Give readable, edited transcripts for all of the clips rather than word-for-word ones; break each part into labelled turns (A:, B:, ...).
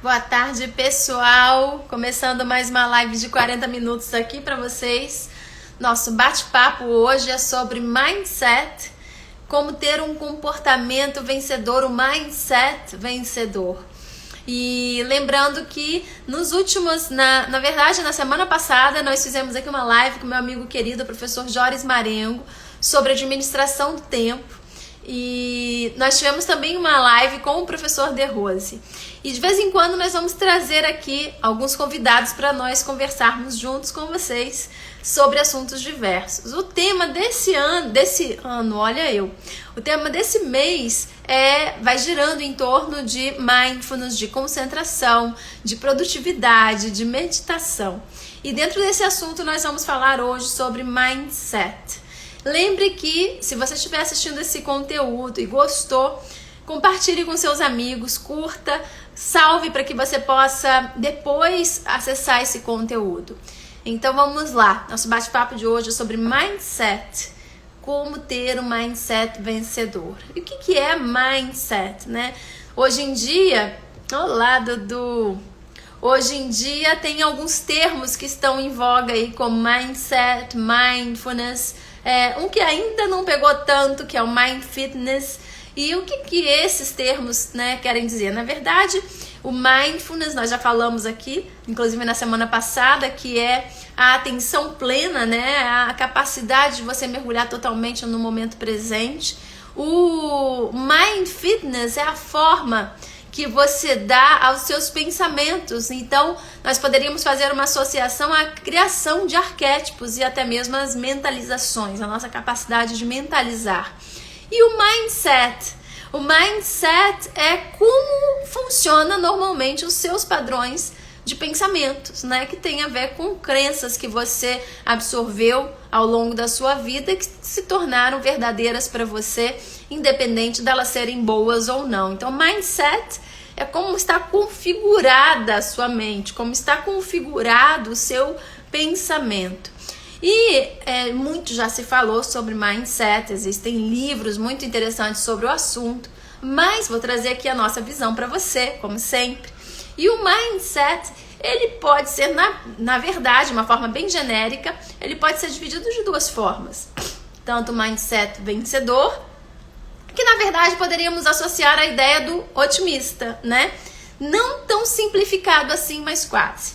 A: Boa tarde, pessoal. Começando mais uma live de 40 minutos aqui para vocês. Nosso bate-papo hoje é sobre mindset, como ter um comportamento vencedor, o mindset vencedor. E lembrando que nos últimos, na verdade, na semana passada, nós fizemos aqui uma live com meu amigo querido, o professor Joris Marengo, sobre administração do tempo. E nós tivemos também uma live com o professor De Rose. E de vez em quando nós vamos trazer aqui alguns convidados para nós conversarmos juntos com vocês sobre assuntos diversos. O tema desse ano, o tema desse mês vai girando em torno de mindfulness, de concentração, de produtividade, de meditação. E dentro desse assunto nós vamos falar hoje sobre mindset. Lembre que, se você estiver assistindo esse conteúdo e gostou, compartilhe com seus amigos, curta, salve para que você possa depois acessar esse conteúdo. Então vamos lá, nosso bate-papo de hoje é sobre mindset, como ter um mindset vencedor. E o que é mindset, né? Hoje em dia, olá Dudu! Hoje em dia tem alguns termos que estão em voga aí, como mindset, mindfulness, um que ainda não pegou tanto, que é o Mind Fitness. E o que esses termos, né, querem dizer? Na verdade, o Mindfulness, nós já falamos aqui, inclusive na semana passada, que é a atenção plena, né, a capacidade de você mergulhar totalmente no momento presente. O Mind Fitness é a forma que você dá aos seus pensamentos. Então, nós poderíamos fazer uma associação à criação de arquétipos e até mesmo às mentalizações, a nossa capacidade de mentalizar. E o mindset? O mindset é como funciona normalmente os seus padrões de pensamentos, né? Que tem a ver com crenças que você absorveu ao longo da sua vida que se tornaram verdadeiras para você, independente delas serem boas ou não. Então, mindset é como está configurada a sua mente, como está configurado o seu pensamento. E muito já se falou sobre mindset, existem livros muito interessantes sobre o assunto, mas vou trazer aqui a nossa visão para você, como sempre. E o mindset, ele pode ser, na verdade, uma forma bem genérica, ele pode ser dividido de duas formas. Tanto o mindset vencedor, que na verdade poderíamos associar a ideia do otimista, né? Não tão simplificado assim, mas quase.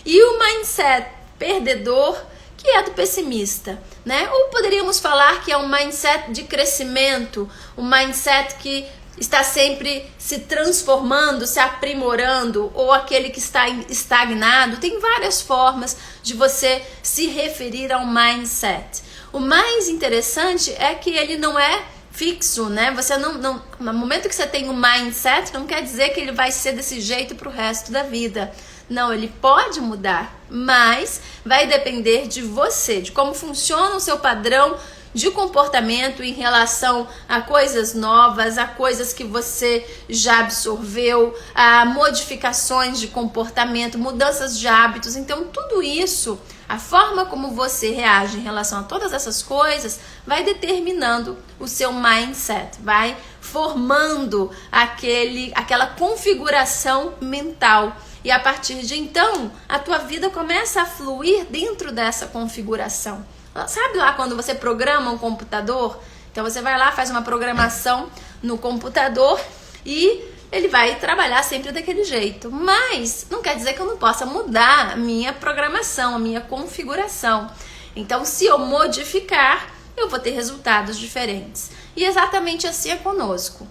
A: E o mindset perdedor, que é do pessimista, né? Ou poderíamos falar que é um mindset de crescimento, um mindset que está sempre se transformando, se aprimorando, ou aquele que está estagnado. Tem várias formas de você se referir ao mindset. O mais interessante é que ele não é fixo, né? Você não, no momento que você tem um mindset, não quer dizer que ele vai ser desse jeito para o resto da vida. Não, ele pode mudar, mas vai depender de você, de como funciona o seu padrão de comportamento em relação a coisas novas, a coisas que você já absorveu, a modificações de comportamento, mudanças de hábitos. Então, tudo isso, a forma como você reage em relação a todas essas coisas, vai determinando o seu mindset, vai formando aquela configuração mental. E a partir de então, a tua vida começa a fluir dentro dessa configuração. Sabe lá quando você programa um computador? Então você vai lá, faz uma programação no computador e ele vai trabalhar sempre daquele jeito. Mas não quer dizer que eu não possa mudar a minha programação, a minha configuração. Então, se eu modificar, eu vou ter resultados diferentes. E exatamente assim é conosco.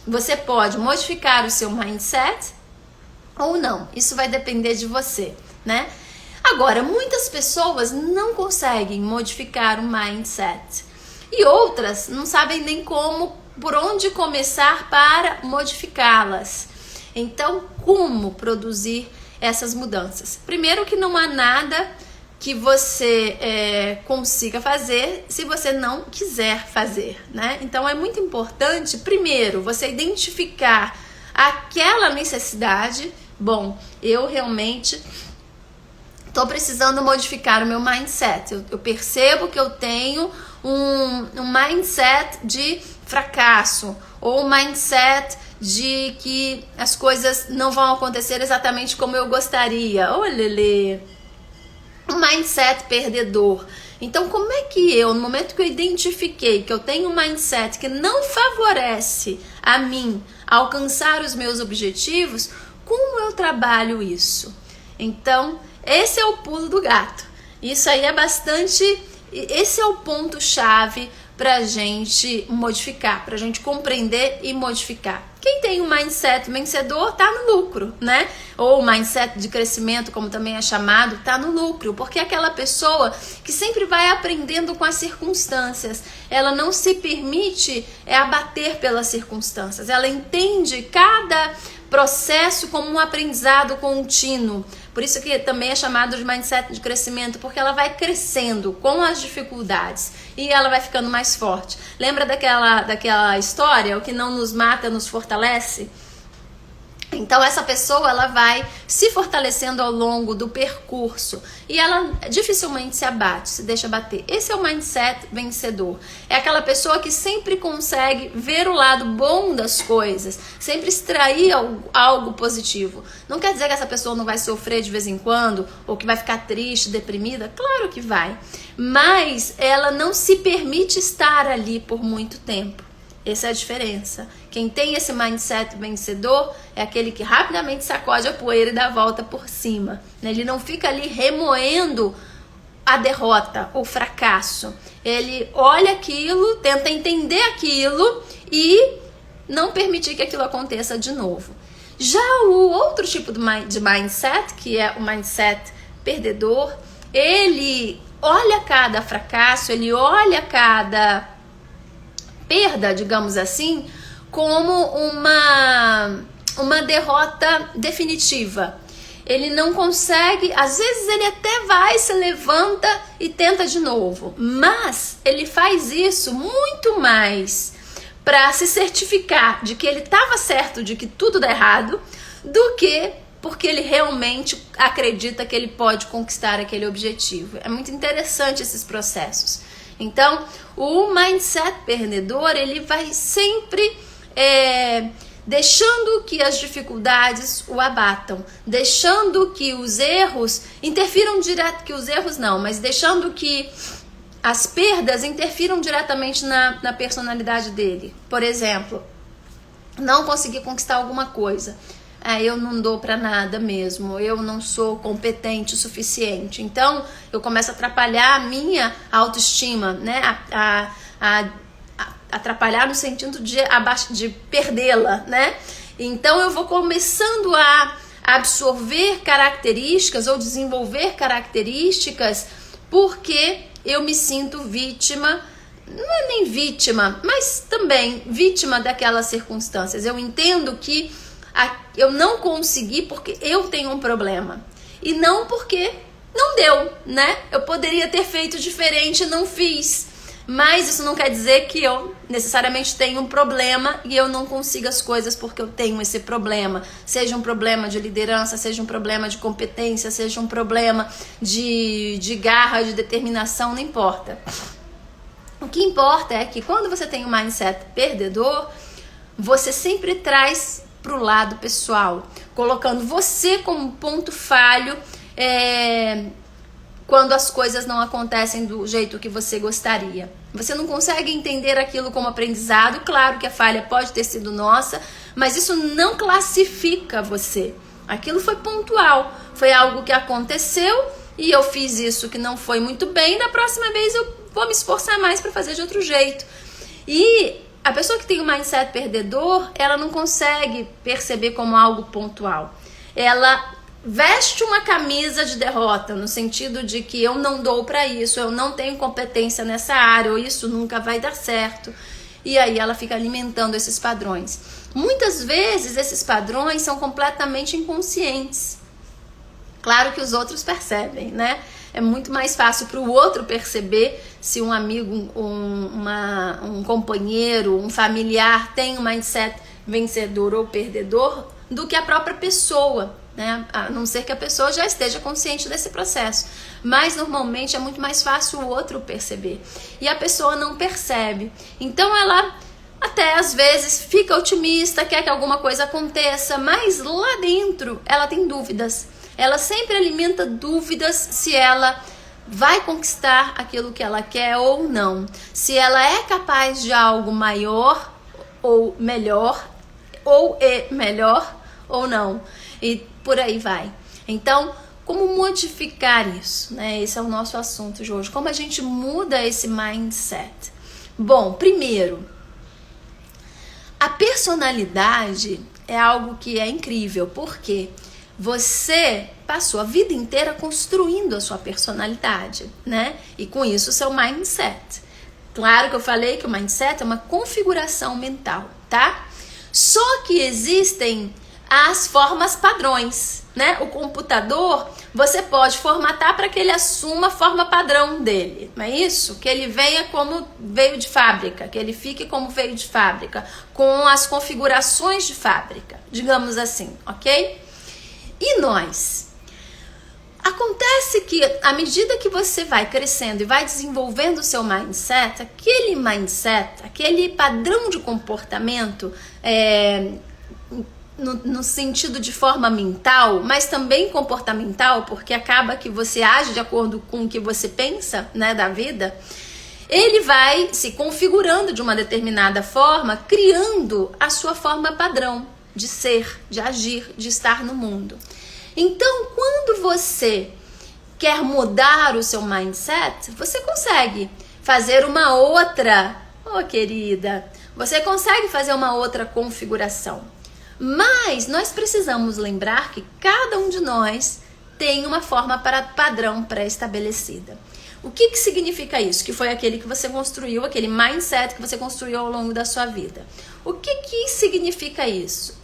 A: Você pode modificar o seu mindset ou não. Isso vai depender de você, né? Agora, muitas pessoas não conseguem modificar o mindset. E outras não sabem nem por onde começar para modificá-las. Então, como produzir essas mudanças? Primeiro que não há nada que você consiga fazer se você não quiser fazer, né? Então, é muito importante, primeiro, você identificar aquela necessidade. Bom, eu realmente estou precisando modificar o meu mindset. Eu percebo que eu tenho um mindset de fracasso ou um mindset de que as coisas não vão acontecer exatamente como eu gostaria. Olha, um mindset perdedor. Então, como é que eu, no momento que eu identifiquei que eu tenho um mindset que não favorece a mim alcançar os meus objetivos, como eu trabalho isso? Então, esse é o pulo do gato. Isso aí é bastante... Esse é o ponto-chave pra gente modificar, pra gente compreender e modificar. Quem tem um mindset vencedor tá no lucro, né? Ou mindset de crescimento, como também é chamado, tá no lucro, porque é aquela pessoa que sempre vai aprendendo com as circunstâncias. Ela não se permite abater pelas circunstâncias. Ela entende cada processo como um aprendizado contínuo. Por isso que também é chamado de mindset de crescimento, porque ela vai crescendo com as dificuldades e ela vai ficando mais forte. Lembra daquela história? O que não nos mata nos fortalece? Então essa pessoa, ela vai se fortalecendo ao longo do percurso e ela dificilmente se abate, se deixa bater. Esse é o mindset vencedor. É aquela pessoa que sempre consegue ver o lado bom das coisas, sempre extrair algo positivo. Não quer dizer que essa pessoa não vai sofrer de vez em quando ou que vai ficar triste, deprimida. Claro que vai. Mas ela não se permite estar ali por muito tempo. Essa é a diferença. Quem tem esse mindset vencedor é aquele que rapidamente sacode a poeira e dá a volta por cima. Ele não fica ali remoendo a derrota, o fracasso. Ele olha aquilo, tenta entender aquilo e não permitir que aquilo aconteça de novo. Já o outro tipo de mindset, que é o mindset perdedor, ele olha cada fracasso, ele olha cada perda, digamos assim, como uma derrota definitiva. Ele não consegue, às vezes ele até vai, se levanta e tenta de novo, mas ele faz isso muito mais para se certificar de que ele estava certo, de que tudo dá errado, do que porque ele realmente acredita que ele pode conquistar aquele objetivo. É muito interessante esses processos. Então, o mindset perdedor, ele vai sempre deixando que as dificuldades o abatam, deixando que os erros interfiram direto, que os erros não, mas deixando que as perdas interfiram diretamente na personalidade dele. Por exemplo, não conseguir conquistar alguma coisa. Eu não dou pra nada mesmo, eu não sou competente o suficiente. Então, eu começo a atrapalhar a minha autoestima, né? Atrapalhar no sentido de perdê-la, né? Então, eu vou começando a absorver características ou desenvolver características porque eu me sinto vítima. Não é nem vítima, mas também vítima daquelas circunstâncias. Eu entendo que eu não consegui porque eu tenho um problema e não porque não deu, né? Eu poderia ter feito diferente e não fiz, mas isso não quer dizer que eu necessariamente tenho um problema e eu não consigo as coisas porque eu tenho esse problema, seja um problema de liderança, seja um problema de competência, seja um problema de garra, de determinação, não importa. O que importa é que quando você tem um mindset perdedor, você sempre traz para o lado pessoal, colocando você como ponto falho quando as coisas não acontecem do jeito que você gostaria. Você não consegue entender aquilo como aprendizado. Claro que a falha pode ter sido nossa, mas isso não classifica você. Aquilo foi pontual, foi algo que aconteceu e eu fiz isso que não foi muito bem. Da próxima vez eu vou me esforçar mais para fazer de outro jeito. E a pessoa que tem um mindset perdedor, ela não consegue perceber como algo pontual. Ela veste uma camisa de derrota, no sentido de que eu não dou para isso, eu não tenho competência nessa área, ou isso nunca vai dar certo. E aí ela fica alimentando esses padrões. Muitas vezes esses padrões são completamente inconscientes. Claro que os outros percebem, né? É muito mais fácil para o outro perceber se um amigo, um companheiro, um familiar tem um mindset vencedor ou perdedor do que a própria pessoa, né? A não ser que a pessoa já esteja consciente desse processo. Mas normalmente é muito mais fácil o outro perceber. E a pessoa não percebe. Então ela até às vezes fica otimista, quer que alguma coisa aconteça, mas lá dentro ela tem dúvidas. Ela sempre alimenta dúvidas se ela vai conquistar aquilo que ela quer ou não. Se ela é capaz de algo maior ou melhor, ou é melhor ou não. E por aí vai. Então, como modificar isso, né? Esse é o nosso assunto de hoje. Como a gente muda esse mindset? Bom, primeiro, a personalidade é algo que é incrível, porque você passou a vida inteira construindo a sua personalidade, né? E com isso o seu mindset. Claro que eu falei que o mindset é uma configuração mental, tá? Só que existem as formas padrões, né? O computador, você pode formatar para que ele assuma a forma padrão dele, não é isso? Que ele venha como veio de fábrica, que ele fique como veio de fábrica, com as configurações de fábrica, digamos assim, ok? E nós? Acontece que à medida que você vai crescendo e vai desenvolvendo o seu mindset, aquele padrão de comportamento, no sentido de forma mental, mas também comportamental, porque acaba que você age de acordo com o que você pensa, né, da vida, ele vai se configurando de uma determinada forma, criando a sua forma padrão de ser, de agir, de estar no mundo. Então, quando você quer mudar o seu mindset, você consegue fazer uma outra, querida, você consegue fazer uma outra configuração. Mas nós precisamos lembrar que cada um de nós tem uma forma padrão pré-estabelecida. O que significa isso? Que foi aquele que você construiu, aquele mindset que você construiu ao longo da sua vida. O que significa isso?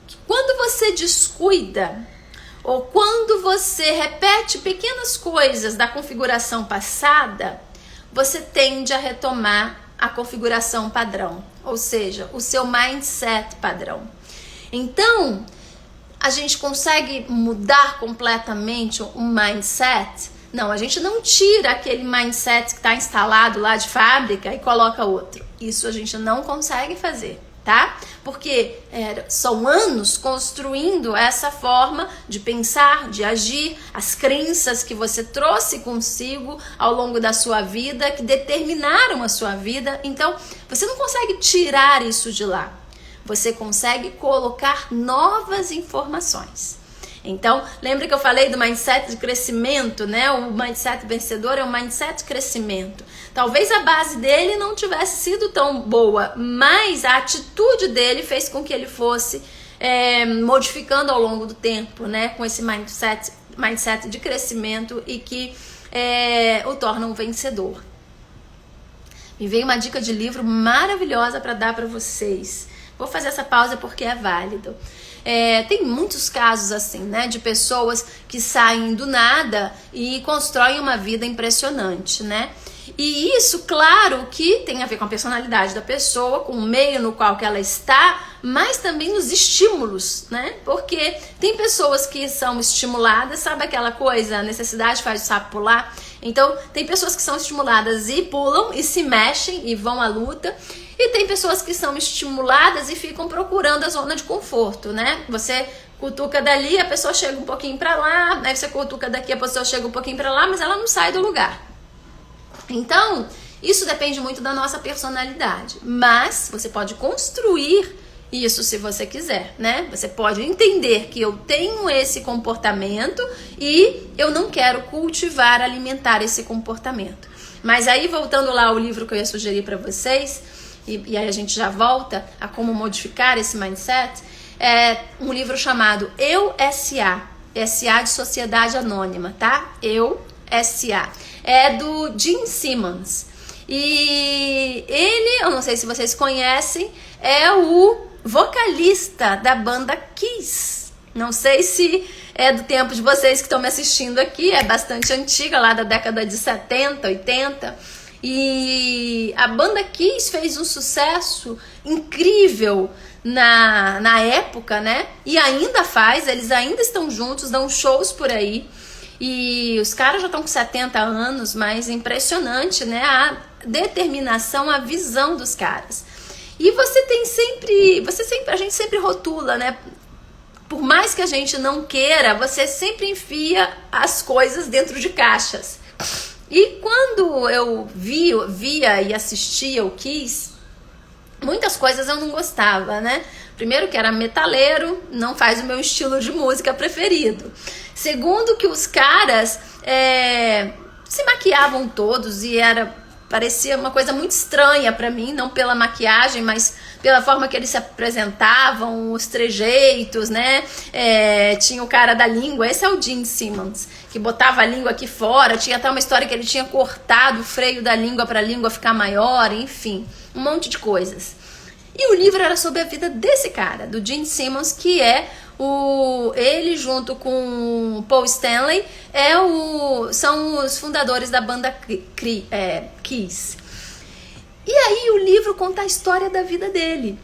A: Que quando você descuida, ou quando você repete pequenas coisas da configuração passada, você tende a retomar a configuração padrão, ou seja, o seu mindset padrão. Então, a gente consegue mudar completamente o mindset? Não, a gente não tira aquele mindset que está instalado lá de fábrica e coloca outro. Isso a gente não consegue fazer, tá? Porque são anos construindo essa forma de pensar, de agir, as crenças que você trouxe consigo ao longo da sua vida, que determinaram a sua vida. Então, você não consegue tirar isso de lá. Você consegue colocar novas informações. Então, lembra que eu falei do mindset de crescimento, né? O mindset vencedor é o mindset de crescimento. Talvez a base dele não tivesse sido tão boa, mas a atitude dele fez com que ele fosse modificando ao longo do tempo, né? Com esse mindset de crescimento e que o torna um vencedor. Me veio uma dica de livro maravilhosa para dar para vocês. Vou fazer essa pausa porque é válido. Tem muitos casos assim, né, de pessoas que saem do nada e constroem uma vida impressionante, né? E isso, claro, que tem a ver com a personalidade da pessoa, com o meio no qual que ela está, mas também nos estímulos, né? Porque tem pessoas que são estimuladas, sabe aquela coisa, a necessidade faz o sapo pular? Então, tem pessoas que são estimuladas e pulam, e se mexem, e vão à luta. E tem pessoas que são estimuladas e ficam procurando a zona de conforto, né? Você cutuca dali, a pessoa chega um pouquinho pra lá, aí você cutuca daqui, a pessoa chega um pouquinho pra lá, mas ela não sai do lugar. Então, isso depende muito da nossa personalidade. Mas você pode construir isso se você quiser, né? Você pode entender que eu tenho esse comportamento e eu não quero cultivar, alimentar esse comportamento. Mas aí, voltando lá ao livro que eu ia sugerir pra vocês, e aí a gente já volta a como modificar esse mindset, é um livro chamado Eu S.A. S.A. de Sociedade Anônima, tá? Eu S.A. É do Gene Simmons. E ele, eu não sei se vocês conhecem, é o vocalista da banda Kiss. Não sei se é do tempo de vocês que estão me assistindo aqui, é bastante antiga, lá da década de 70, 80. E a banda Kiss fez um sucesso incrível na época, né? E ainda faz, eles ainda estão juntos, dão shows por aí. E os caras já estão com 70 anos, mas impressionante, né? A determinação, a visão dos caras. E a gente sempre rotula, né? Por mais que a gente não queira, você sempre enfia as coisas dentro de caixas. E quando eu via e assistia o Kiss, muitas coisas eu não gostava, né? Primeiro que era metaleiro, não faz o meu estilo de música preferido. Segundo que os caras se maquiavam todos e parecia uma coisa muito estranha pra mim, não pela maquiagem, mas pela forma que eles se apresentavam, os trejeitos, né? Tinha o cara da língua, esse é o Gene Simmons, que botava a língua aqui fora, tinha até uma história que ele tinha cortado o freio da língua para a língua ficar maior, enfim, um monte de coisas. E o livro era sobre a vida desse cara, do Gene Simmons, que ele junto com Paul Stanley são os fundadores da banda Kiss. E aí o livro conta a história da vida dele.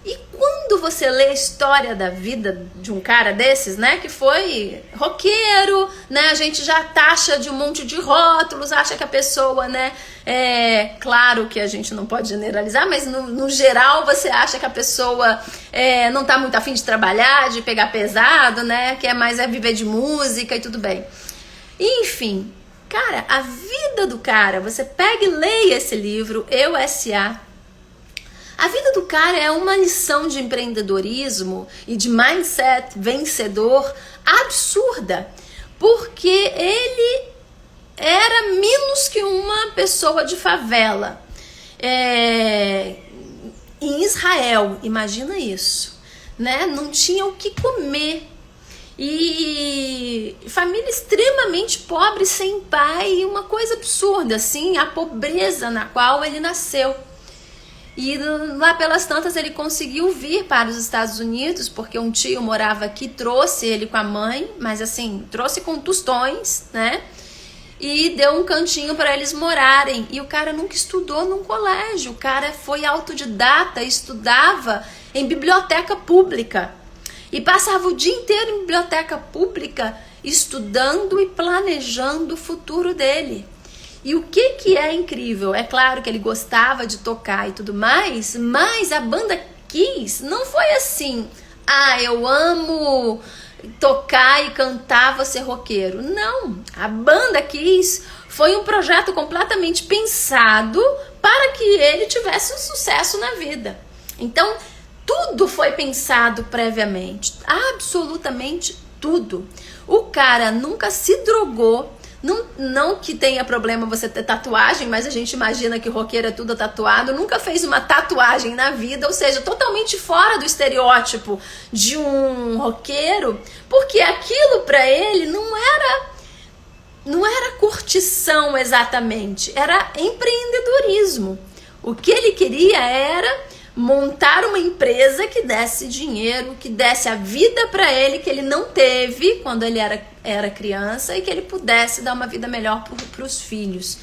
A: E quando você lê a história da vida de um cara desses, né, que foi roqueiro, né, a gente já taxa de um monte de rótulos, acha que a pessoa, né, claro que a gente não pode generalizar, mas no geral você acha que a pessoa não tá muito afim de trabalhar, de pegar pesado, né, quer mais viver de música e tudo bem. Enfim, cara, a vida do cara, você pega e leia esse livro, Eu S.A., a vida do cara é uma lição de empreendedorismo e de mindset vencedor absurda, porque ele era menos que uma pessoa de favela em Israel, imagina isso, né? Não tinha o que comer e família extremamente pobre, sem pai, uma coisa absurda, assim, a pobreza na qual ele nasceu. E lá pelas tantas ele conseguiu vir para os Estados Unidos, porque um tio morava aqui, trouxe ele com a mãe, mas assim, trouxe com tostões, né? E deu um cantinho para eles morarem. E o cara nunca estudou num colégio, o cara foi autodidata, estudava em biblioteca pública. E passava o dia inteiro em biblioteca pública, estudando e planejando o futuro dele. E o que é incrível? É claro que ele gostava de tocar e tudo mais, mas a banda Kiss não foi assim. Eu amo tocar e cantar, vou ser roqueiro. Não, a banda Kiss foi um projeto completamente pensado para que ele tivesse um sucesso na vida. Então, tudo foi pensado previamente, absolutamente tudo. O cara nunca se drogou. Não que tenha problema você ter tatuagem, mas a gente imagina que roqueiro é tudo tatuado. Nunca fez uma tatuagem na vida, ou seja, totalmente fora do estereótipo de um roqueiro, porque aquilo pra ele não era curtição exatamente, era empreendedorismo. O que ele queria era montar uma empresa que desse dinheiro, que desse a vida para ele que ele não teve quando ele era criança e que ele pudesse dar uma vida melhor para os filhos.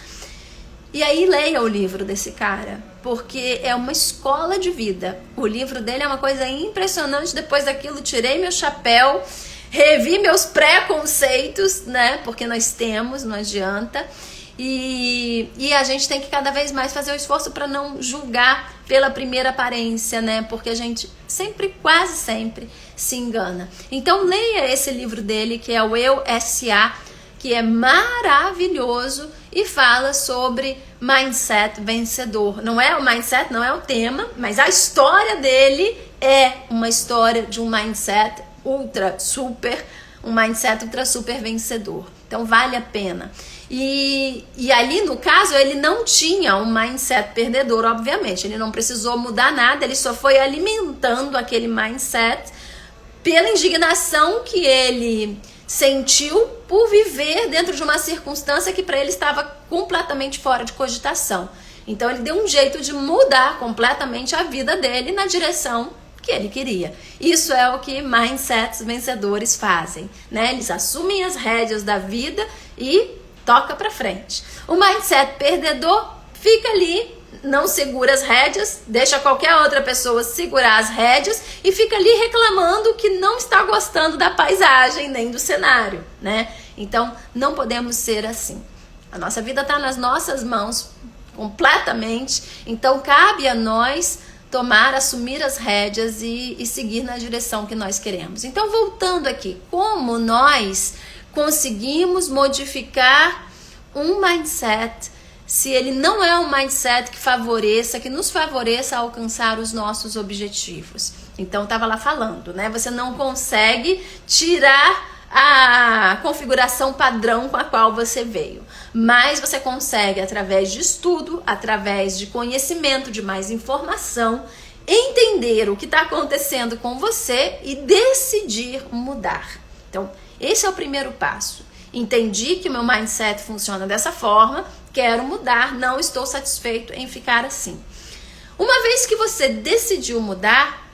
A: E aí leia o livro desse cara, porque é uma escola de vida. O livro dele é uma coisa impressionante. Depois daquilo tirei meu chapéu, revi meus preconceitos, né? Porque nós temos, não adianta. E a gente tem que cada vez mais fazer o esforço para não julgar pela primeira aparência, né? Porque a gente sempre, quase sempre, se engana. Então leia esse livro dele, que é o Eu S.A., que é maravilhoso e fala sobre mindset vencedor. Não é o mindset, não é o tema, mas a história dele é uma história de um mindset um mindset ultra super vencedor. Então vale a pena. E ali, no caso, ele não tinha um mindset perdedor, obviamente. Ele não precisou mudar nada, ele só foi alimentando aquele mindset pela indignação que ele sentiu por viver dentro de uma circunstância que para ele estava completamente fora de cogitação. Então ele deu um jeito de mudar completamente a vida dele na direção que ele queria. Isso é o que mindsets vencedores fazem, né? Eles assumem as rédeas da vida e toca pra frente. O mindset perdedor fica ali, não segura as rédeas, deixa qualquer outra pessoa segurar as rédeas e fica ali reclamando que não está gostando da paisagem nem do cenário, né? Então, não podemos ser assim. A nossa vida está nas nossas mãos completamente, então cabe a nós assumir as rédeas e seguir na direção que nós queremos. Então, voltando aqui, como nós conseguimos modificar um mindset se ele não é um mindset que nos favoreça a alcançar os nossos objetivos? Então, estava lá falando, né? Você não consegue tirar a configuração padrão com a qual você veio, mas você consegue, através de estudo, através de conhecimento, de mais informação, entender o que está acontecendo com você e decidir mudar. Então, esse é o primeiro passo. Entendi que meu mindset funciona dessa forma, quero mudar, não estou satisfeito em ficar assim. Uma vez que você decidiu mudar,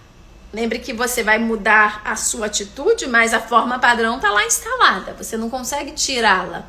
A: lembre que você vai mudar a sua atitude, mas a forma padrão está lá instalada, você não consegue tirá-la.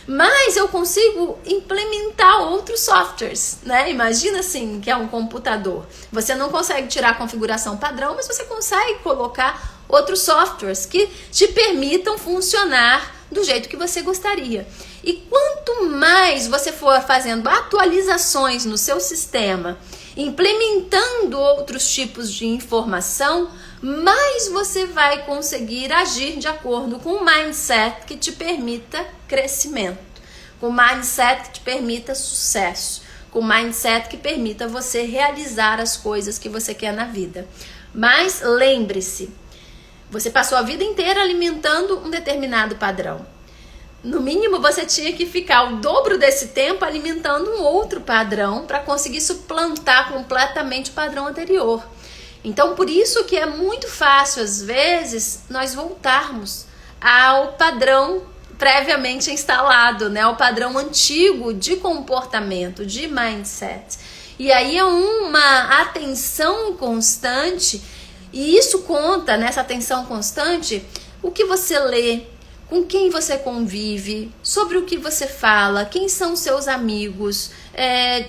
A: Mas eu consigo implementar outros softwares, né? Imagina assim, que é um computador. Você não consegue tirar a configuração padrão, mas você consegue colocar outros softwares que te permitam funcionar do jeito que você gostaria. E quanto mais você for fazendo atualizações no seu sistema, implementando outros tipos de informação, mais você vai conseguir agir de acordo com um mindset que te permita crescimento, com um mindset que te permita sucesso, com um mindset que permita você realizar as coisas que você quer na vida. Mas lembre-se, você passou a vida inteira alimentando um determinado padrão. No mínimo, você tinha que ficar o dobro desse tempo alimentando um outro padrão para conseguir suplantar completamente o padrão anterior. Então, por isso que é muito fácil, às vezes, nós voltarmos ao padrão previamente instalado, né? Ao padrão antigo de comportamento, de mindset. E aí é uma atenção constante, e isso conta, nessa atenção constante, o que você lê, com quem você convive, sobre o que você fala, quem são seus amigos,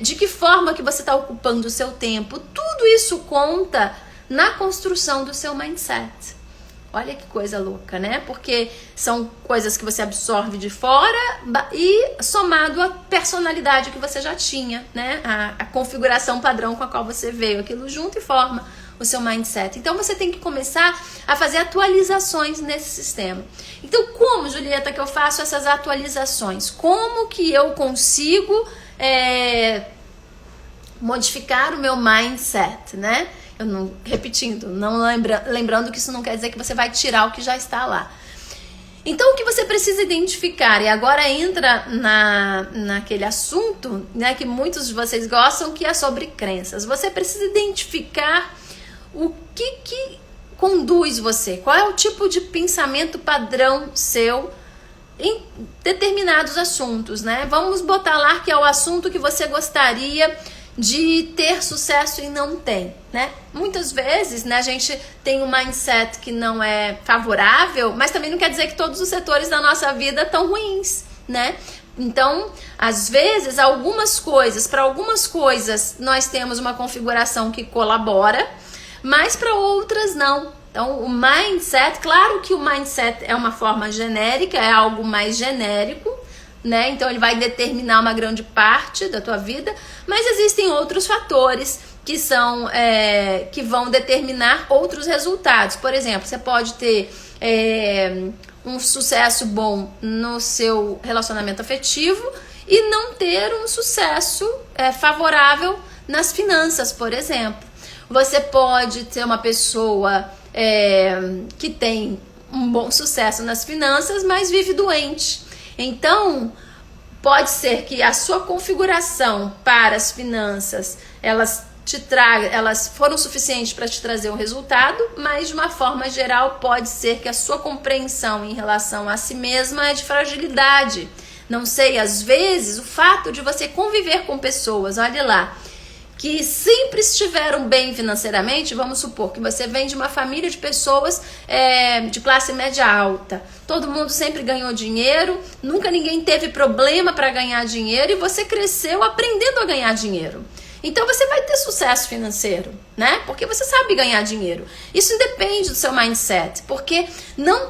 A: de que forma que você está ocupando o seu tempo. Tudo isso conta na construção do seu mindset. Olha que coisa louca, né? Porque são coisas que você absorve de fora e somado à personalidade que você já tinha, né? A configuração padrão com a qual você veio, aquilo junto e forma o seu mindset. Então você tem que começar a fazer atualizações nesse sistema. Então, como, Julieta, que eu faço essas atualizações? Como que eu consigo modificar o meu mindset, né? Eu não, repetindo, lembrando que isso não quer dizer que você vai tirar o que já está lá. Então, o que você precisa identificar, e agora entra naquele assunto, né, que muitos de vocês gostam, que é sobre crenças. Você precisa identificar o que conduz você, qual é o tipo de pensamento padrão seu em determinados assuntos, né? Vamos botar lá que é o assunto que você gostaria de ter sucesso e não tem, né? Muitas vezes, né, a gente tem um mindset que não é favorável, mas também não quer dizer que todos os setores da nossa vida estão ruins, né? Então, às vezes, para algumas coisas nós temos uma configuração que colabora, mas para outras não. Então, o mindset, claro que o mindset é uma forma genérica, é algo mais genérico, né? Então, ele vai determinar uma grande parte da tua vida, mas existem outros fatores que vão determinar outros resultados. Por exemplo, você pode ter um sucesso bom no seu relacionamento afetivo e não ter um sucesso favorável nas finanças, por exemplo. Você pode ter uma pessoa que tem um bom sucesso nas finanças, mas vive doente. Então, pode ser que a sua configuração para as finanças, elas foram suficientes para te trazer um resultado, mas de uma forma geral pode ser que a sua compreensão em relação a si mesma é de fragilidade. Não sei, às vezes o fato de você conviver com pessoas, olha lá, que sempre estiveram bem financeiramente, vamos supor que você vem de uma família de pessoas de classe média alta, todo mundo sempre ganhou dinheiro, nunca ninguém teve problema para ganhar dinheiro e você cresceu aprendendo a ganhar dinheiro. Então você vai ter sucesso financeiro, né? Porque você sabe ganhar dinheiro. Isso independe do seu mindset, porque não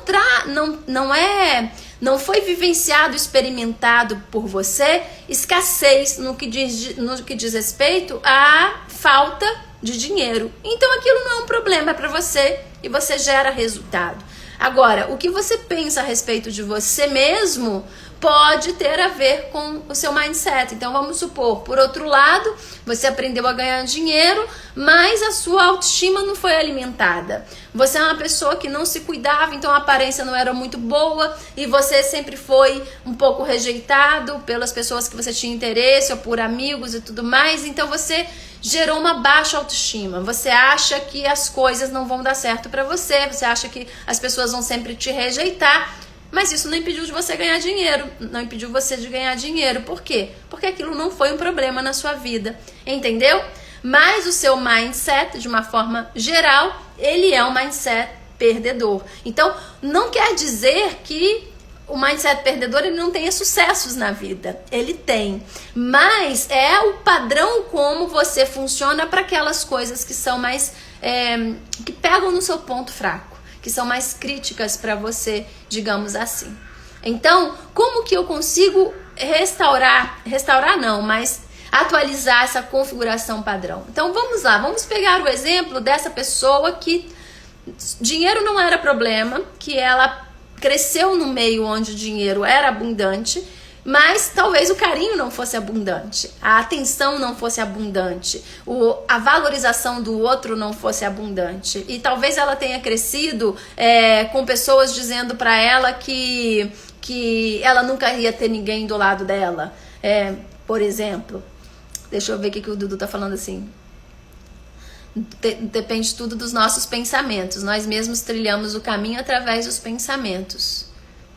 A: foi vivenciado, experimentado por você escassez no que diz respeito à falta de dinheiro. Então aquilo não é um problema para você e você gera resultado. Agora, o que você pensa a respeito de você mesmo pode ter a ver com o seu mindset. Então vamos supor, por outro lado, você aprendeu a ganhar dinheiro, mas a sua autoestima não foi alimentada. Você é uma pessoa que não se cuidava, então a aparência não era muito boa e você sempre foi um pouco rejeitado pelas pessoas que você tinha interesse ou por amigos e tudo mais. Então você gerou uma baixa autoestima. Você acha que as coisas não vão dar certo para você, você acha que as pessoas vão sempre te rejeitar. Mas isso não impediu de você ganhar dinheiro, não impediu você de ganhar dinheiro. Por quê? Porque aquilo não foi um problema na sua vida, entendeu? Mas o seu mindset, de uma forma geral, ele é um mindset perdedor. Então, não quer dizer que o mindset perdedor ele não tenha sucessos na vida. Ele tem. Mas é o padrão como você funciona para aquelas coisas que são mais... que pegam no seu ponto fraco, que são mais críticas para você, digamos assim. Então, como que eu consigo restaurar não, mas atualizar essa configuração padrão? Então, vamos lá, vamos pegar o exemplo dessa pessoa que dinheiro não era problema, que ela cresceu no meio onde o dinheiro era abundante, mas talvez o carinho não fosse abundante, a atenção não fosse abundante, a valorização do outro não fosse abundante. E talvez ela tenha crescido com pessoas dizendo para ela que ela nunca ia ter ninguém do lado dela. Por exemplo, deixa eu ver o que o Dudu tá falando assim. Depende tudo dos nossos pensamentos. Nós mesmos trilhamos o caminho através dos pensamentos.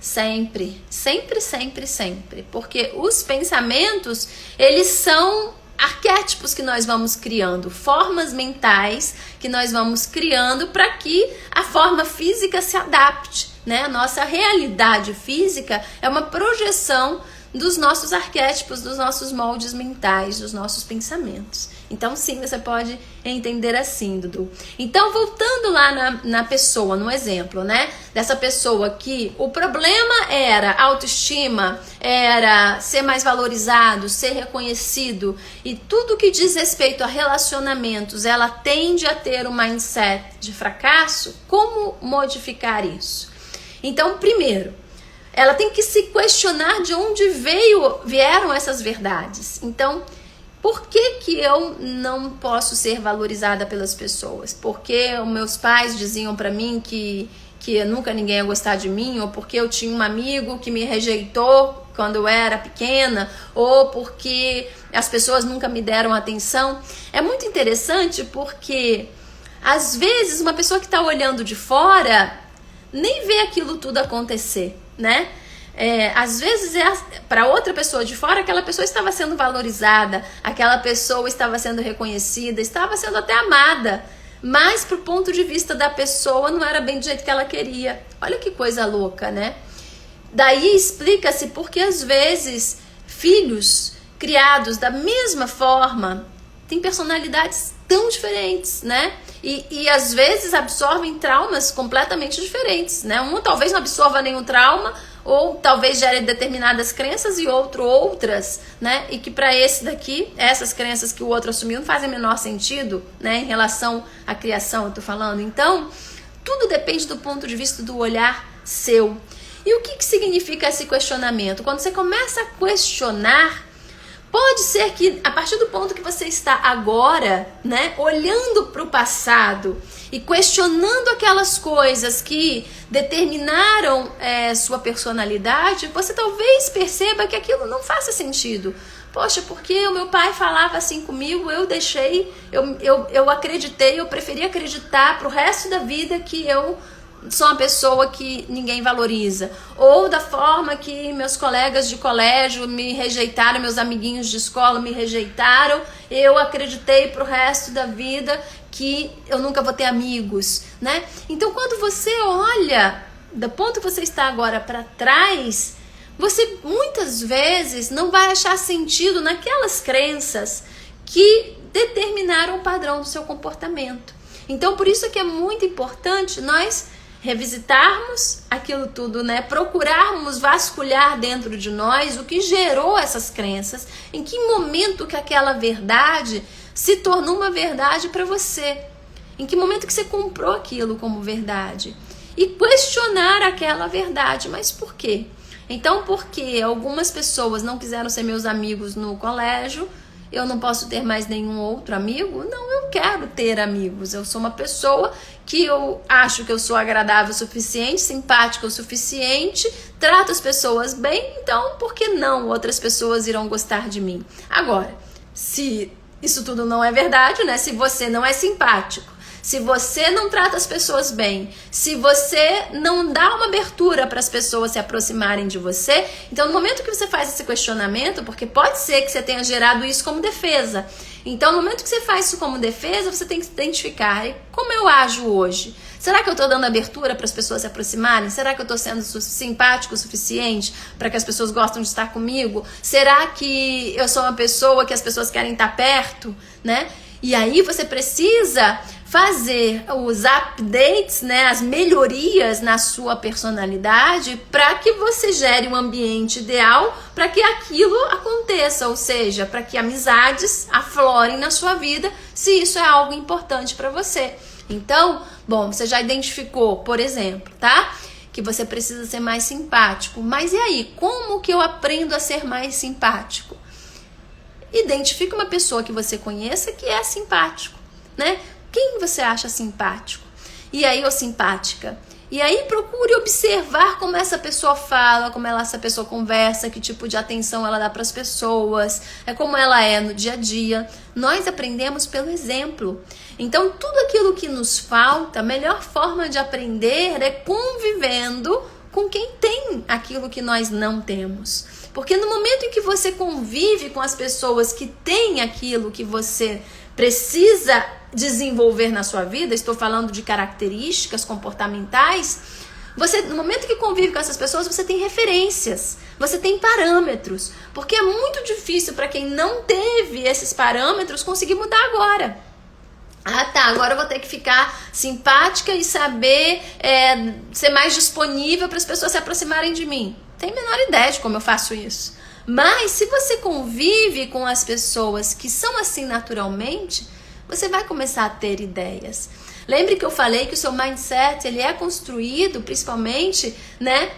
A: Sempre, sempre, sempre, sempre. Porque os pensamentos, eles são arquétipos que nós vamos criando, formas mentais que nós vamos criando para que a forma física se adapte, né? A nossa realidade física é uma projeção dos nossos arquétipos, dos nossos moldes mentais, dos nossos pensamentos. Então sim, você pode entender assim, Dudu. Então voltando lá na pessoa, no exemplo, né? Dessa pessoa que o problema era autoestima, era ser mais valorizado, ser reconhecido e tudo que diz respeito a relacionamentos, ela tende a ter um mindset de fracasso. Como modificar isso? Então, primeiro, ela tem que se questionar de onde vieram essas verdades. Então, por que eu não posso ser valorizada pelas pessoas? Porque os meus pais diziam para mim que nunca ninguém ia gostar de mim, ou porque eu tinha um amigo que me rejeitou quando eu era pequena, ou porque as pessoas nunca me deram atenção. É muito interessante porque, às vezes, uma pessoa que está olhando de fora nem vê aquilo tudo acontecer, né? Às vezes para outra pessoa de fora, aquela pessoa estava sendo valorizada, aquela pessoa estava sendo reconhecida, estava sendo até amada, mas pro ponto de vista da pessoa não era bem do jeito que ela queria. Olha que coisa louca, né? Daí explica-se porque às vezes filhos criados da mesma forma têm personalidades tão diferentes, né? E às vezes absorvem traumas completamente diferentes, né? Um talvez não absorva nenhum trauma, ou talvez gere determinadas crenças e outras, né? E que para esse daqui, essas crenças que o outro assumiu não fazem o menor sentido, né? Em relação à criação, eu tô falando. Então, tudo depende do ponto de vista do olhar seu. E o que significa esse questionamento? Quando você começa a questionar, pode ser que a partir do ponto que você está agora, né, olhando para o passado e questionando aquelas coisas que determinaram sua personalidade, você talvez perceba que aquilo não faça sentido. Poxa, porque o meu pai falava assim comigo, eu deixei, eu acreditei, eu preferi acreditar pro resto da vida que eu sou uma pessoa que ninguém valoriza. Ou da forma que meus colegas de colégio me rejeitaram, meus amiguinhos de escola me rejeitaram, eu acreditei pro resto da vida que eu nunca vou ter amigos, né? Então, quando você olha do ponto que você está agora para trás, você muitas vezes não vai achar sentido naquelas crenças que determinaram o padrão do seu comportamento. Então, por isso que é muito importante nós revisitarmos aquilo tudo, né? Procurarmos vasculhar dentro de nós o que gerou essas crenças, em que momento que aquela verdade se tornou uma verdade para você? Em que momento que você comprou aquilo como verdade? E questionar aquela verdade, mas por quê? Então, porque algumas pessoas não quiseram ser meus amigos no colégio, eu não posso ter mais nenhum outro amigo? Não, eu quero ter amigos. Eu sou uma pessoa que eu acho que eu sou agradável o suficiente, simpática o suficiente, trato as pessoas bem, então por que não outras pessoas irão gostar de mim? Agora, se isso tudo não é verdade, né? Se você não é simpático, se você não trata as pessoas bem, se você não dá uma abertura para as pessoas se aproximarem de você, então no momento que você faz esse questionamento, porque pode ser que você tenha gerado isso como defesa, então no momento que você faz isso como defesa, você tem que identificar como eu ajo hoje. Será que eu estou dando abertura para as pessoas se aproximarem? Será que eu estou sendo simpático o suficiente para que as pessoas gostem de estar comigo? Será que eu sou uma pessoa que as pessoas querem estar perto, né? E aí você precisa fazer os updates, né, as melhorias na sua personalidade para que você gere um ambiente ideal para que aquilo aconteça, ou seja, para que amizades aflorem na sua vida, se isso é algo importante para você. Então, bom, você já identificou, por exemplo, tá? Que você precisa ser mais simpático. Mas e aí, como que eu aprendo a ser mais simpático? Identifique uma pessoa que você conheça que é simpático, né? Quem você acha simpático? E aí, ou simpática? E aí procure observar como essa pessoa fala, como essa pessoa conversa, que tipo de atenção ela dá para as pessoas, como ela é no dia a dia. Nós aprendemos pelo exemplo. Então, tudo aquilo que nos falta, a melhor forma de aprender é convivendo com quem tem aquilo que nós não temos. Porque no momento em que você convive com as pessoas que têm aquilo que você precisa desenvolver na sua vida, estou falando de características comportamentais, você, no momento que convive com essas pessoas, você tem referências, você tem parâmetros, porque é muito difícil para quem não teve esses parâmetros conseguir mudar agora. Ah, tá, agora eu vou ter que ficar simpática e saber ser mais disponível para as pessoas se aproximarem de mim. Tem a menor ideia de como eu faço isso. Mas se você convive com as pessoas que são assim naturalmente, você vai começar a ter ideias. Lembre que eu falei que o seu mindset ele é construído principalmente, né,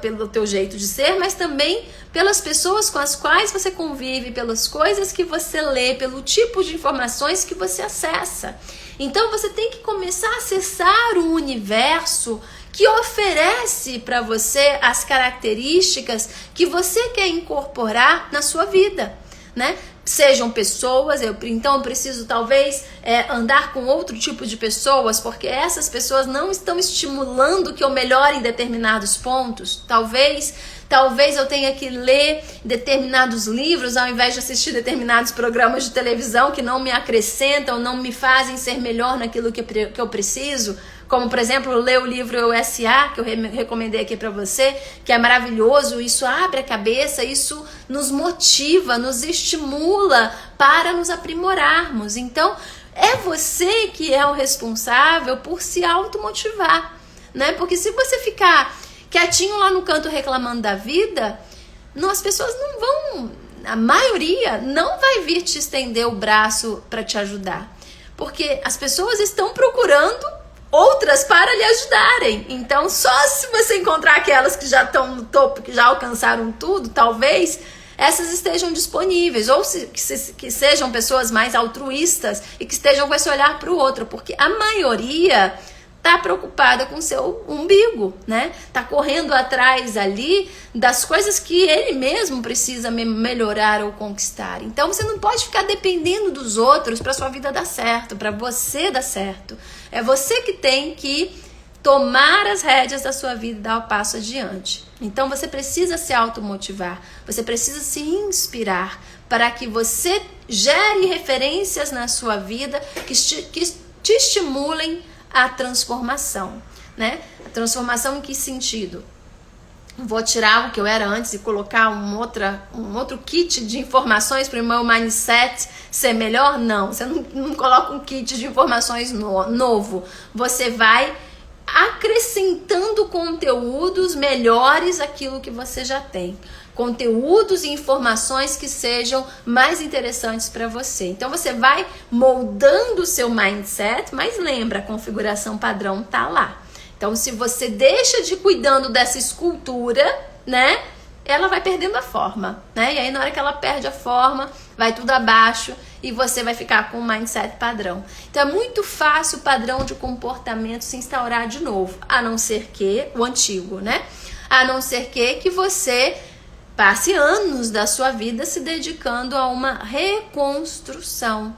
A: pelo teu jeito de ser, mas também pelas pessoas com as quais você convive, pelas coisas que você lê, pelo tipo de informações que você acessa. Então você tem que começar a acessar o universo que oferece para você as características que você quer incorporar na sua vida, né? Sejam pessoas, então eu preciso talvez andar com outro tipo de pessoas, porque essas pessoas não estão estimulando que eu melhore em determinados pontos. Talvez eu tenha que ler determinados livros ao invés de assistir determinados programas de televisão que não me acrescentam, não me fazem ser melhor naquilo que eu preciso. Como, por exemplo, ler o livro USA, que eu recomendei aqui para você, que é maravilhoso. Isso abre a cabeça, isso nos motiva, nos estimula para nos aprimorarmos. Então, é você que é o responsável por se automotivar, né? Porque se você ficar quietinho lá no canto reclamando da vida, as pessoas não vão, a maioria não vai vir te estender o braço para te ajudar. Porque as pessoas estão procurando outras para lhe ajudarem. Então, só se você encontrar aquelas que já estão no topo, que já alcançaram tudo, talvez essas estejam disponíveis, ou que sejam pessoas mais altruístas e que estejam com esse olhar para o outro, porque a maioria está preocupada com o seu umbigo, né? Está correndo atrás ali das coisas que ele mesmo precisa melhorar ou conquistar. Então você não pode ficar dependendo dos outros para sua vida dar certo, para você dar certo. É você que tem que tomar as rédeas da sua vida e dar o passo adiante. Então você precisa se automotivar, você precisa se inspirar para que você gere referências na sua vida que te estimulem a transformação, né? A transformação em que sentido? Vou tirar o que eu era antes e colocar um outro kit de informações para o meu mindset ser melhor? Não, você não coloca um kit de informações novo. Você vai acrescentando conteúdos melhores àquilo que você já tem. Conteúdos e informações que sejam mais interessantes para você. Então você vai moldando o seu mindset, mas lembra, a configuração padrão tá lá. Então se você deixa de cuidando dessa escultura, né, ela vai perdendo a forma, né? E aí na hora que ela perde a forma, vai tudo abaixo e você vai ficar com um mindset padrão. Então é muito fácil o padrão de comportamento se instaurar de novo, a não ser que o antigo, né? A não ser que você passe anos da sua vida se dedicando a uma reconstrução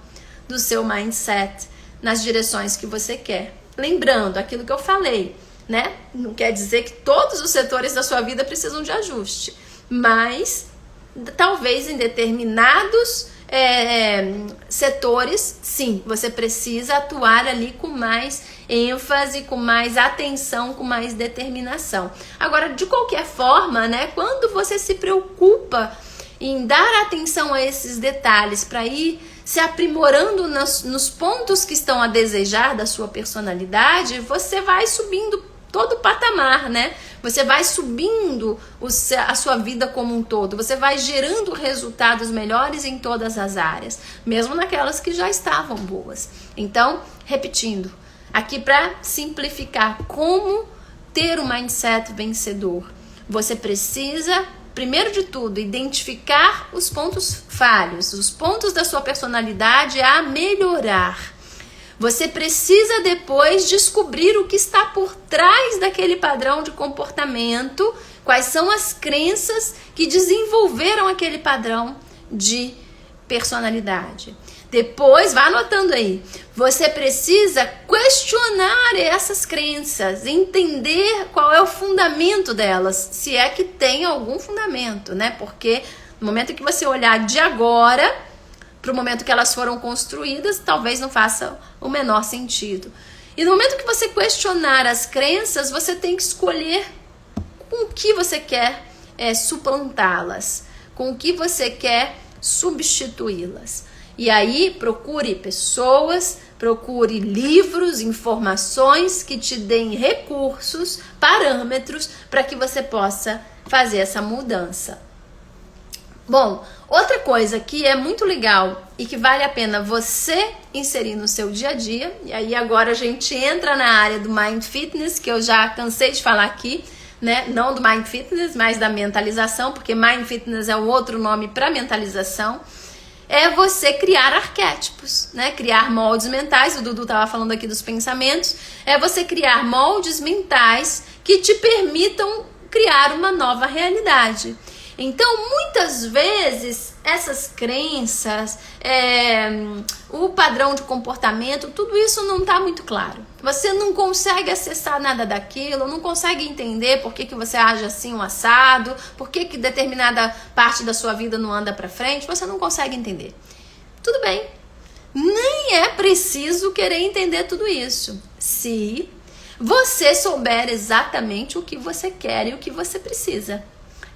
A: do seu mindset nas direções que você quer. Lembrando aquilo que eu falei, né? Não quer dizer que todos os setores da sua vida precisam de ajuste, mas talvez em determinados setores, sim, você precisa atuar ali com mais ênfase, com mais atenção, com mais determinação. Agora, de qualquer forma, né, quando você se preocupa em dar atenção a esses detalhes para ir se aprimorando nos pontos que estão a desejar da sua personalidade, você vai subindo todo o patamar, né? Você vai subindo a sua vida como um todo, você vai gerando resultados melhores em todas as áreas, mesmo naquelas que já estavam boas. Então, repetindo, aqui para simplificar como ter um mindset vencedor, você precisa, primeiro de tudo, identificar os pontos falhos, os pontos da sua personalidade a melhorar. Você precisa depois descobrir o que está por trás daquele padrão de comportamento, quais são as crenças que desenvolveram aquele padrão de personalidade. Depois, vá anotando aí, você precisa questionar essas crenças, entender qual é o fundamento delas, se é que tem algum fundamento, né? Porque no momento que você olhar de agora para o momento que elas foram construídas, talvez não faça o menor sentido. E no momento que você questionar as crenças, você tem que escolher com o que você quer suplantá-las, com o que você quer substituí-las. E aí procure pessoas, procure livros, informações que te deem recursos, parâmetros para que você possa fazer essa mudança. Bom, outra coisa que é muito legal e que vale a pena você inserir no seu dia a dia, e aí agora a gente entra na área do Mind Fitness, que eu já cansei de falar aqui, né? Não do Mind Fitness, mas da mentalização, porque Mind Fitness é um outro nome para mentalização, é você criar arquétipos, né? Criar moldes mentais, o Dudu estava falando aqui dos pensamentos, é você criar moldes mentais que te permitam criar uma nova realidade. Então, muitas vezes, essas crenças, o padrão de comportamento, tudo isso não está muito claro. Você não consegue acessar nada daquilo, não consegue entender por que você age assim, um assado, por que determinada parte da sua vida não anda para frente, você não consegue entender. Tudo bem, nem é preciso querer entender tudo isso, se você souber exatamente o que você quer e o que você precisa.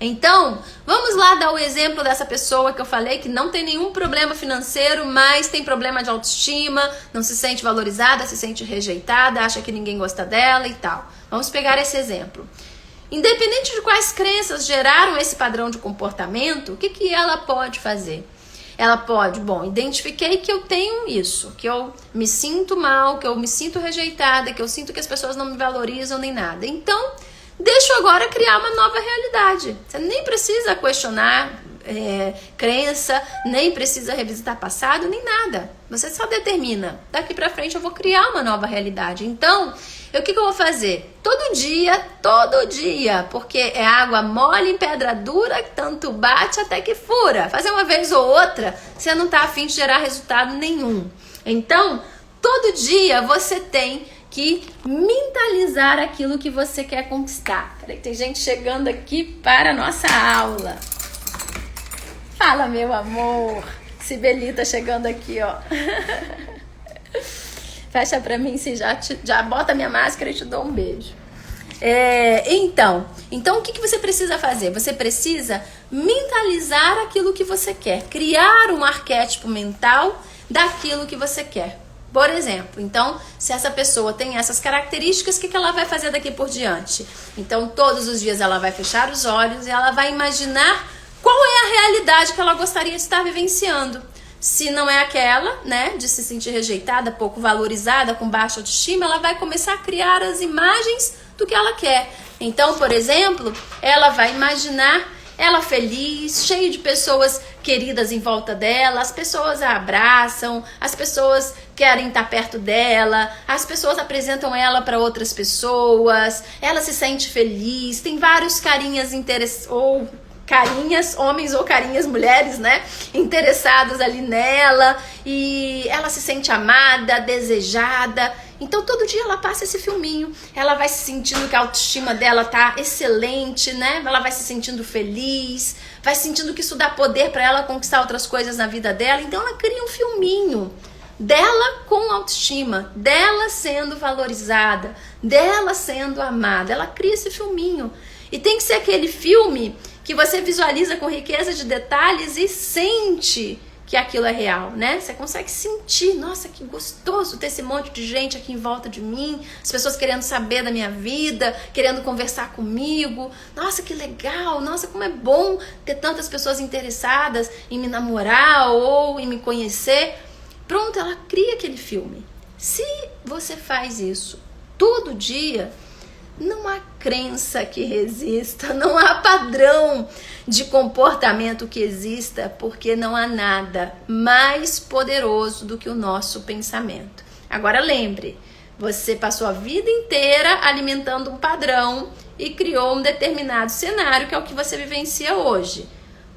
A: Então, vamos lá dar o exemplo dessa pessoa que eu falei que não tem nenhum problema financeiro, mas tem problema de autoestima, não se sente valorizada, se sente rejeitada, acha que ninguém gosta dela e tal. Vamos pegar esse exemplo. Independente de quais crenças geraram esse padrão de comportamento, o que ela pode fazer? Ela pode, identifiquei que eu tenho isso, que eu me sinto mal, que eu me sinto rejeitada, que eu sinto que as pessoas não me valorizam nem nada. Então, deixa eu agora criar uma nova realidade. Você nem precisa questionar crença, nem precisa revisitar passado, nem nada. Você só determina, daqui pra frente eu vou criar uma nova realidade. Então, o que eu vou fazer? Todo dia, porque é água mole em pedra dura, tanto bate até que fura. Fazer uma vez ou outra, você não tá a fim de gerar resultado nenhum. Então, todo dia você tem que mentalizar aquilo que você quer conquistar. Peraí, tem gente chegando aqui para a nossa aula. Fala, meu amor. Sibelita chegando aqui, ó. Fecha pra mim, se já bota minha máscara e te dou um beijo. Então o que você precisa fazer? Você precisa mentalizar aquilo que você quer. Criar um arquétipo mental daquilo que você quer. Por exemplo, então, se essa pessoa tem essas características, o que ela vai fazer daqui por diante? Então, todos os dias ela vai fechar os olhos e ela vai imaginar qual é a realidade que ela gostaria de estar vivenciando. Se não é aquela, né, de se sentir rejeitada, pouco valorizada, com baixa autoestima, ela vai começar a criar as imagens do que ela quer. Então, por exemplo, ela vai imaginar ela feliz, cheia de pessoas queridas em volta dela, as pessoas a abraçam, as pessoas querem estar perto dela, as pessoas apresentam ela para outras pessoas, ela se sente feliz, tem vários carinhas ou carinhas, homens ou carinhas mulheres, né, interessados ali nela, e ela se sente amada, desejada. Então todo dia ela passa esse filminho, ela vai se sentindo que a autoestima dela tá excelente, né? Ela vai se sentindo feliz, vai sentindo que isso dá poder para ela conquistar outras coisas na vida dela. Então ela cria um filminho dela com autoestima, dela sendo valorizada, dela sendo amada. Ela cria esse filminho. E tem que ser aquele filme que você visualiza com riqueza de detalhes e sente que aquilo é real, né? Você consegue sentir, nossa, que gostoso ter esse monte de gente aqui em volta de mim, as pessoas querendo saber da minha vida, querendo conversar comigo. Nossa, que legal, nossa, como é bom ter tantas pessoas interessadas em me namorar ou em me conhecer. Pronto, ela cria aquele filme. Se você faz isso todo dia, não há crença que resista, não há padrão de comportamento que exista, porque não há nada mais poderoso do que o nosso pensamento. Agora lembre, você passou a vida inteira alimentando um padrão e criou um determinado cenário que é o que você vivencia hoje.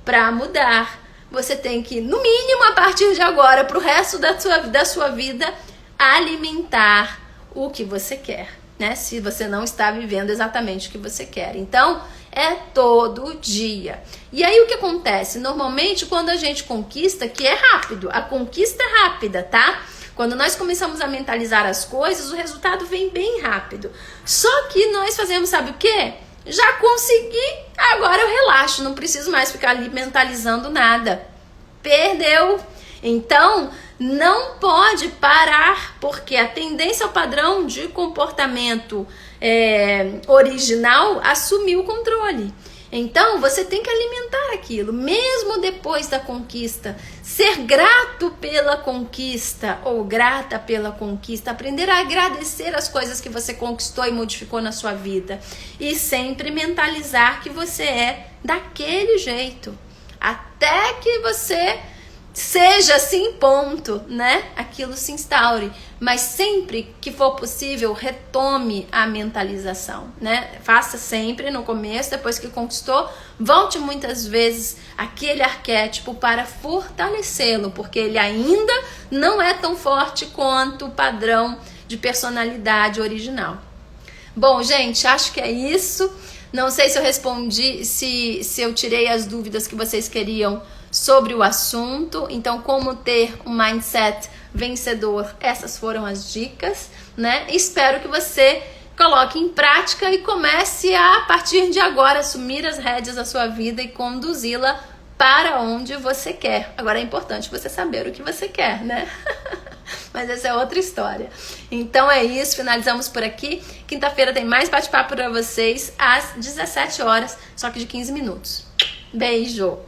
A: Para mudar, você tem que, no mínimo a partir de agora, para o resto da sua vida, alimentar o que você quer, né? Se você não está vivendo exatamente o que você quer. Então, é todo dia. E aí o que acontece? Normalmente, quando a gente conquista, que é rápido, a conquista é rápida, tá? Quando nós começamos a mentalizar as coisas, o resultado vem bem rápido. Só que nós fazemos, sabe o quê? Já consegui, agora eu relaxo, não preciso mais ficar ali mentalizando nada. Perdeu. Então, não pode parar, porque a tendência ao padrão de comportamento original assumiu o controle. Então, você tem que alimentar aquilo, mesmo depois da conquista. Ser grato pela conquista ou grata pela conquista. Aprender a agradecer as coisas que você conquistou e modificou na sua vida. E sempre mentalizar que você é daquele jeito. Até que você seja assim, ponto, né? Aquilo se instaure. Mas sempre que for possível, retome a mentalização, né? Faça sempre no começo, depois que conquistou, volte muitas vezes aquele arquétipo para fortalecê-lo, porque ele ainda não é tão forte quanto o padrão de personalidade original. Bom, gente, acho que é isso. Não sei se eu respondi, se eu tirei as dúvidas que vocês queriam sobre o assunto. Então, como ter um mindset vencedor, essas foram as dicas, né? Espero que você coloque em prática e comece a partir de agora, assumir as rédeas da sua vida e conduzi-la para onde você quer. Agora é importante você saber o que você quer, né? Mas essa é outra história. Então é isso, finalizamos por aqui. Quinta-feira tem mais bate-papo para vocês às 17 horas, só que de 15 minutos. Beijo!